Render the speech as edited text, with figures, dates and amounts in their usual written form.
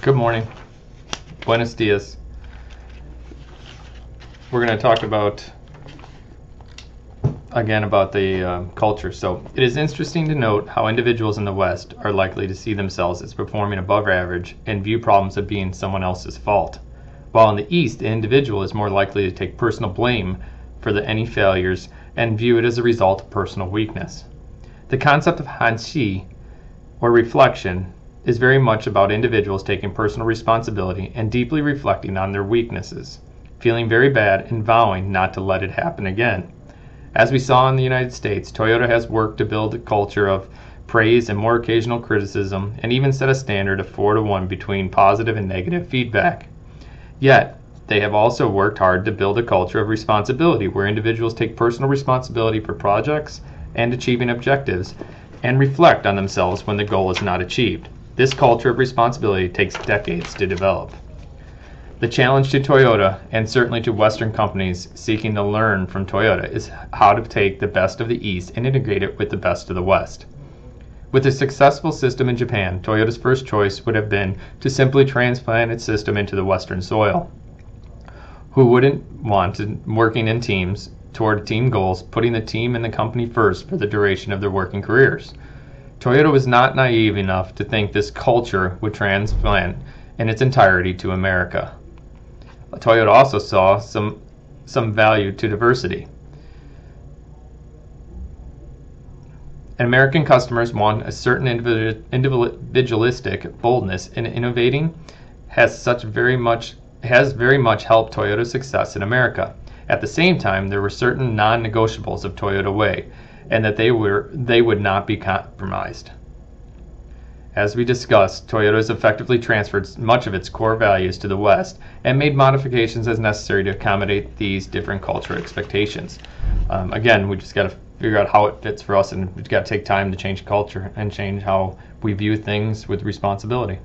Good morning. Buenos dias. We're going to talk about the culture. So it is interesting to note how individuals in the West are likely to see themselves as performing above average and view problems as being someone else's fault, while in the East, the individual is more likely to take personal blame for any failures and view it as a result of personal weakness. The concept of hanshi, or reflection, is very much about individuals taking personal responsibility and deeply reflecting on their weaknesses, feeling very bad and vowing not to let it happen again. As we saw in the United States, Toyota has worked to build a culture of praise and more occasional criticism, and even set a standard of 4-to-1 between positive and negative feedback. Yet, they have also worked hard to build a culture of responsibility where individuals take personal responsibility for projects and achieving objectives and reflect on themselves when the goal is not achieved. This culture of responsibility takes decades to develop. The challenge to Toyota, and certainly to Western companies seeking to learn from Toyota, is how to take the best of the East and integrate it with the best of the West. With a successful system in Japan, Toyota's first choice would have been to simply transplant its system into the Western soil. Who wouldn't want working in teams toward team goals, putting the team and the company first for the duration of their working careers? Toyota was not naive enough to think this culture would transplant in its entirety to America. Toyota also saw some value to diversity. American customers want a certain individualistic boldness in innovating has very much helped Toyota's success in America. At the same time, there were certain non-negotiables of Toyota Way, and that they would not be compromised. As we discussed, Toyota has effectively transferred much of its core values to the West and made modifications as necessary to accommodate these different cultural expectations. Again, we just got to figure out how it fits for us, and we've got to take time to change culture and change how we view things with responsibility.